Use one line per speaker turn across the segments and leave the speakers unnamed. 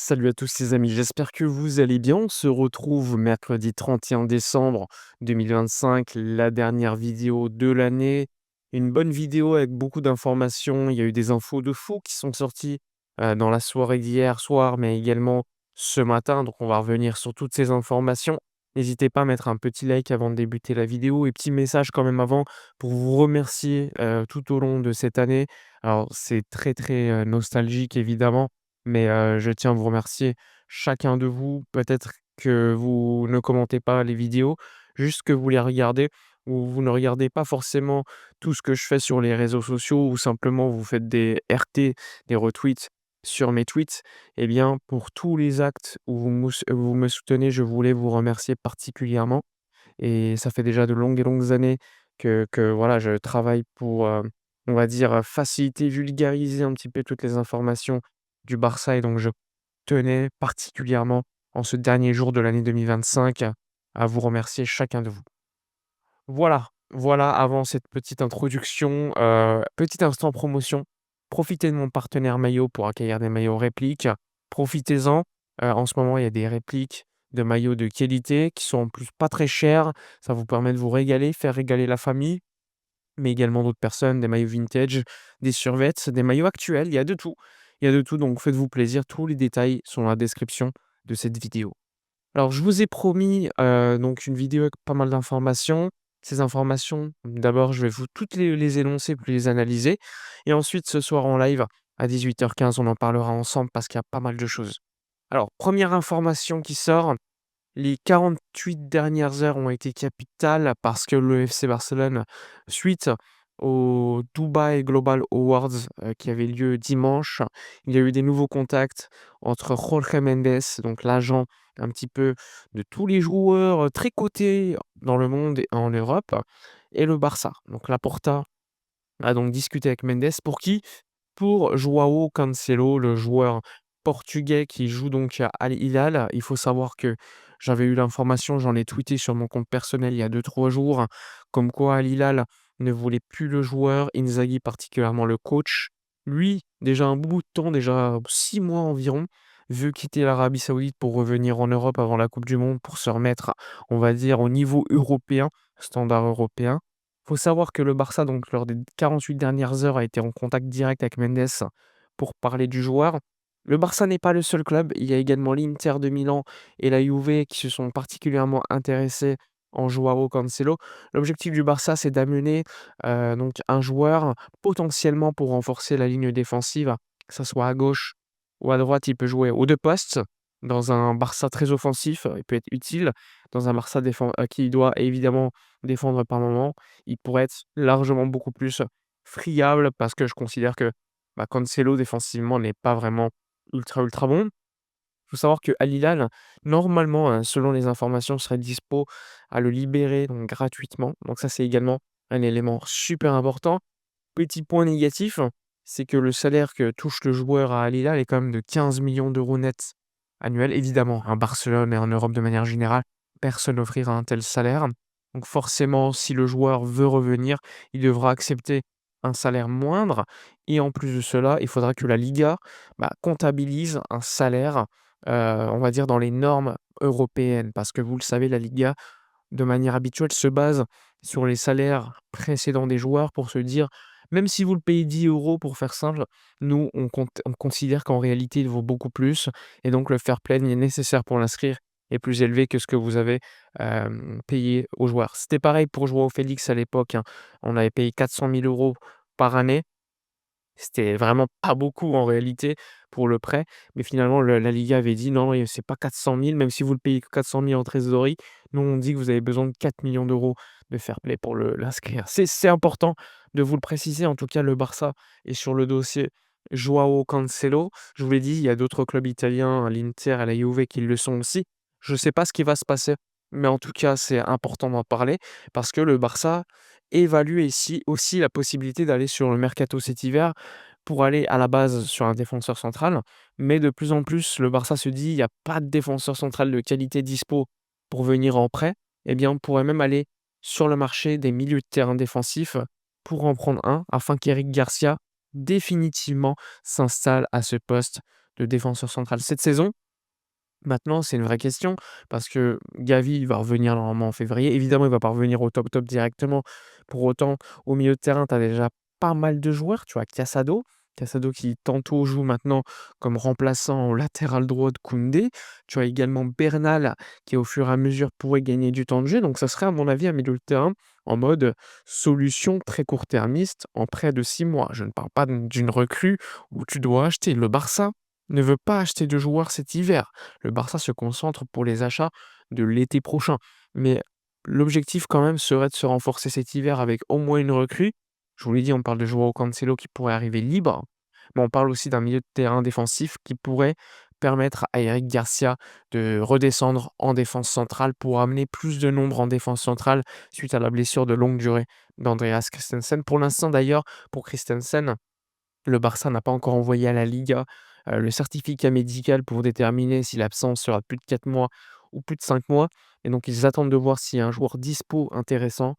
Salut à tous les amis, j'espère que vous allez bien. On se retrouve mercredi 31 décembre 2025, la dernière vidéo de l'année. Une bonne vidéo avec beaucoup d'informations. Il y a eu des infos de fou qui sont sorties dans la soirée d'hier soir, mais également ce matin. Donc on va revenir sur toutes ces informations. N'hésitez pas à mettre un petit like avant de débuter la vidéo et petit message quand même avant pour vous remercier tout au long de cette année. Alors c'est très très nostalgique évidemment, mais je tiens à vous remercier chacun de vous. Peut-être que vous ne commentez pas les vidéos, juste que vous les regardez ou vous ne regardez pas forcément tout ce que je fais sur les réseaux sociaux ou simplement vous faites des RT, des retweets sur mes tweets. Eh bien, pour tous les actes où vous me soutenez, je voulais vous remercier particulièrement et ça fait déjà de longues et longues années que voilà, je travaille pour, on va dire, faciliter, vulgariser un petit peu toutes les informations du Barça et donc je tenais particulièrement, en ce dernier jour de l'année 2025, à vous remercier chacun de vous. Voilà, avant cette petite introduction, petit instant promotion. Profitez de mon partenaire maillot pour accueillir des maillots répliques. Profitez-en, en ce moment, il y a des répliques de maillots de qualité qui sont en plus pas très chers. Ça vous permet de vous régaler, faire régaler la famille, mais également d'autres personnes, des maillots vintage, des survêts, des maillots actuels, il y a de tout. Il y a de tout, donc faites-vous plaisir. Tous les détails sont dans la description de cette vidéo. Alors, je vous ai promis, donc une vidéo avec pas mal d'informations. Ces informations, d'abord, je vais vous toutes les énoncer, puis les analyser et ensuite ce soir en live à 18h15, on en parlera ensemble parce qu'il y a pas mal de choses. Alors, première information qui sort, les 48 dernières heures ont été capitales parce que le FC Barcelone, suite au Dubai Global Awards, qui avaient lieu dimanche, il y a eu des nouveaux contacts entre Jorge Mendes, donc l'agent un petit peu de tous les joueurs, très cotés dans le monde et en Europe, et le Barça. Donc Laporta a donc discuté avec Mendes pour qui? Pour Joao Cancelo, le joueur portugais qui joue donc à Al Hilal. Il faut savoir que j'avais eu l'information, j'en ai tweeté sur mon compte personnel il y a 2 3 jours, comme quoi Al Hilal ne voulait plus le joueur, Inzaghi particulièrement le coach. Lui, déjà un bout de temps, déjà 6 mois environ, veut quitter l'Arabie Saoudite pour revenir en Europe avant la coupe du monde, pour se remettre, on va dire, au niveau européen, standard européen. Faut savoir que le Barça, donc lors des 48 dernières heures, a été en contact direct avec Mendes pour parler du joueur. Le Barça n'est pas le seul club, il y a également l'Inter de Milan et la Juve qui se sont particulièrement intéressés en Joao Cancelo. L'objectif du Barça, c'est d'amener donc un joueur potentiellement pour renforcer la ligne défensive, que ça soit à gauche ou à droite, il peut jouer aux 2 postes. Dans un Barça très offensif, il peut être utile. Dans un Barça qui doit évidemment défendre par moment, il pourrait être largement beaucoup plus friable parce que je considère que, bah, Cancelo défensivement n'est pas vraiment ultra, ultra bon. Il faut savoir que Al Hilal, normalement, selon les informations, serait dispo à le libérer donc gratuitement. Donc ça, c'est également un élément super important. Petit point négatif, c'est que le salaire que touche le joueur à Al Hilal est quand même de 15 millions d'euros nets annuels. Évidemment, à Barcelone et en Europe de manière générale, personne n'offrira un tel salaire. Donc forcément, si le joueur veut revenir, il devra accepter un salaire moindre et en plus de cela, il faudra que la Liga, bah, comptabilise un salaire, on va dire dans les normes européennes. Parce que vous le savez, la Liga, de manière habituelle, se base sur les salaires précédents des joueurs pour se dire: «Même si vous le payez 10 € pour faire simple, nous on considère qu'en réalité il vaut beaucoup plus et donc le fair play est nécessaire pour l'inscrire est plus élevé que ce que vous avez, payé aux joueurs». C'était pareil pour Joao Félix à l'époque, hein. On avait payé 400 000 € par année. C'était vraiment pas beaucoup en réalité pour le prêt, mais finalement la Liga avait dit: «Non, c'est pas 400 000, même si vous le payez que 400 000 en trésorerie, nous on dit que vous avez besoin de 4 millions d'euros de fair play pour l'inscrire». C'est important de vous le préciser, en tout cas le Barça est sur le dossier Joao Cancelo. Je vous l'ai dit, il y a d'autres clubs italiens, l'Inter et la Juve qui le sont aussi. Je sais pas ce qui va se passer, mais en tout cas c'est important d'en parler parce que le Barça évalue ici aussi la possibilité d'aller sur le mercato cet hiver pour aller à la base sur un défenseur central. Mais de plus en plus, le Barça se dit: «Il y a pas de défenseur central de qualité dispo pour venir en prêt». Eh bien, on pourrait même aller sur le marché des milieux de terrain défensifs pour en prendre un, afin qu'Éric Garcia définitivement s'installe à ce poste de défenseur central cette saison. Maintenant, c'est une vraie question parce que Gavi, il va revenir normalement en février. Évidemment, il va pas revenir au top, top directement. Pour autant, au milieu de terrain, tu as déjà pas mal de joueurs. Tu as Casado, Casado qui tantôt joue maintenant comme remplaçant au latéral droit de Koundé. Tu as également Bernal qui, au fur et à mesure, pourrait gagner du temps de jeu. Donc, ça serait, à mon avis, un milieu de terrain en mode solution très court-termiste en près de 6 mois. Je ne parle pas d'une recrue où tu dois acheter. Le Barça ne veut pas acheter de joueurs cet hiver. Le Barça se concentre pour les achats de l'été prochain. Mais l'objectif quand même serait de se renforcer cet hiver avec au moins une recrue. Je vous l'ai dit, on parle de Joao Cancelo qui pourrait arriver libre, mais on parle aussi d'un milieu de terrain défensif qui pourrait permettre à Eric Garcia de redescendre en défense centrale pour amener plus de nombre en défense centrale suite à la blessure de longue durée d'Andreas Christensen. Pour l'instant d'ailleurs, pour Christensen, le Barça n'a pas encore envoyé à la Liga, le certificat médical pour déterminer si l'absence sera de plus de 4 mois ou plus de 5 mois et donc ils attendent de voir s'il y a un joueur dispo intéressant,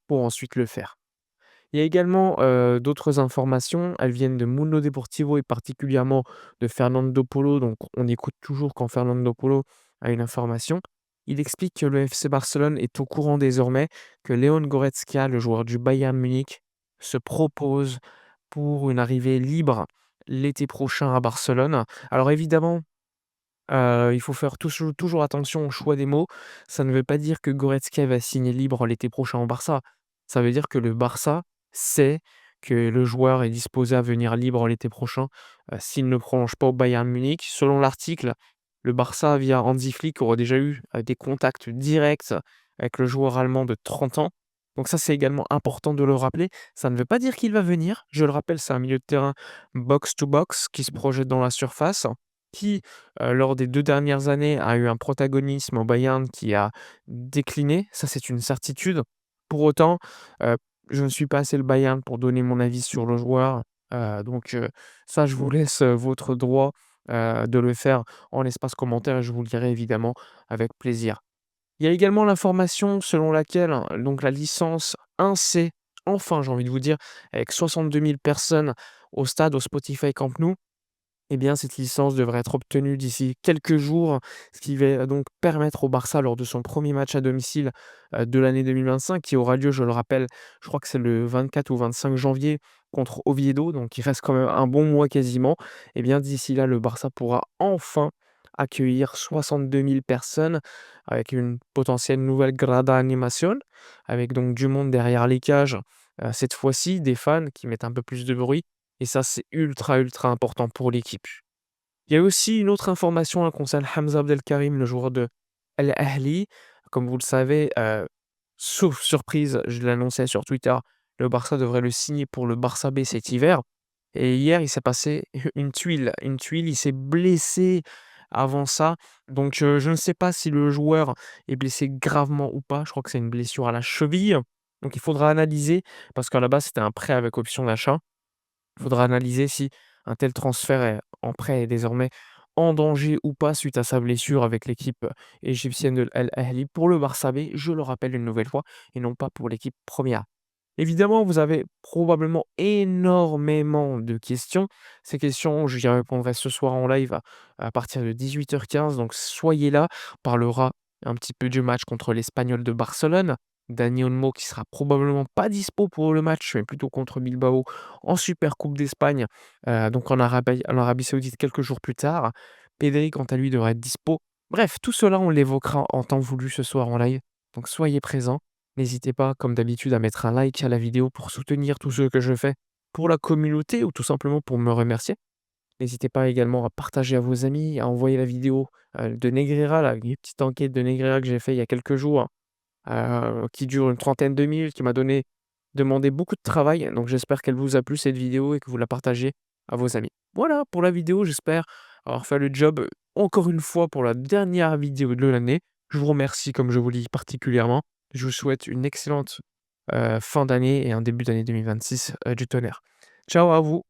pour ensuite le faire. Il y a également, d'autres informations, elles viennent de Mundo Deportivo et particulièrement de Fernando Polo, donc on écoute toujours quand Fernando Polo a une information. Il explique que le FC Barcelone est au courant désormais que Leon Goretzka, le joueur du Bayern Munich, se propose pour une arrivée libre l'été prochain à Barcelone. Alors évidemment, il faut faire toujours attention au choix des mots. Ça ne veut pas dire que Goretzka va signer libre l'été prochain au Barça. Ça veut dire que le Barça sait que le joueur est disposé à venir libre l'été prochain, s'il ne prolonge pas au Bayern Munich. Selon l'article, le Barça, via Hansi Flick, aurait déjà eu, des contacts directs avec le joueur allemand de 30 ans. Donc ça, c'est également important de le rappeler. Ça ne veut pas dire qu'il va venir. Je le rappelle, c'est un milieu de terrain box to box qui se projette dans la surface, qui lors des 2 dernières années, a eu un protagonisme au Bayern qui a décliné, ça c'est une certitude. Pour autant, heu, je ne suis pas assez le Bayern pour donner mon avis sur le joueur, donc ça je vous laisse, votre droit, de le faire en espace commentaire et je vous le dirai évidemment avec plaisir. Il y a également l'information selon laquelle, donc la licence 1C, enfin j'ai envie de vous dire, avec 62 000 personnes au stade, au Spotify Camp Nou, eh bien, cette licence devrait être obtenue d'ici quelques jours, ce qui va donc permettre au Barça, lors de son premier match à domicile, de l'année 2025, qui aura lieu, je le rappelle, je crois que c'est le 24 ou 25 janvier contre Oviedo, donc il reste quand même un bon mois quasiment. Eh bien, d'ici là, le Barça pourra enfin accueillir 62 000 personnes avec une potentielle nouvelle grada animation, avec donc du monde derrière les cages, cette fois-ci, des fans qui mettent un peu plus de bruit et ça, c'est ultra, ultra important pour l'équipe. Il y a aussi une autre information, concernant Hamza Abdelkarim, le joueur de Al Ahly. Comme vous le savez, sauf surprise, je l'annonçais sur Twitter, le Barça devrait le signer pour le Barça B cet hiver et hier, il s'est passé une tuile, il s'est blessé avant ça, donc je ne sais pas si le joueur est blessé gravement ou pas. Je crois que c'est une blessure à la cheville, donc il faudra analyser parce qu'à la base, c'était un prêt avec option d'achat. Il faudra analyser si un tel transfert en prêt est désormais en danger ou pas suite à sa blessure avec l'équipe égyptienne de Al Ahly pour le Barça B, je le rappelle une nouvelle fois, et non pas pour l'équipe première. Évidemment, vous avez probablement énormément de questions. Ces questions, j'y répondrai ce soir en live à partir de 18h15, donc soyez là. On parlera un petit peu du match contre l'Espagnol de Barcelone. Dani Olmo qui sera probablement pas dispo pour le match, mais plutôt contre Bilbao en Super Coupe d'Espagne, donc en Arabie Saoudite quelques jours plus tard. Pedri, quant à lui, devrait être dispo. Bref, tout cela, on l'évoquera en temps voulu ce soir en live, donc soyez présents. N'hésitez pas, comme d'habitude, à mettre un like à la vidéo pour soutenir tout ce que je fais pour la communauté ou tout simplement pour me remercier. N'hésitez pas également à partager à vos amis, à envoyer la vidéo de Negreira, là, une petite enquête de Negreira que j'ai fait il y a quelques jours, qui dure une trentaine de minutes, qui m'a demandé beaucoup de travail. Donc j'espère qu'elle vous a plu cette vidéo et que vous la partagez à vos amis. Voilà pour la vidéo, j'espère avoir fait le job encore une fois pour la dernière vidéo de l'année. Je vous remercie comme je vous le dis particulièrement. Je vous souhaite une excellente fin d'année et un début d'année 2026 du tonnerre. Ciao à vous.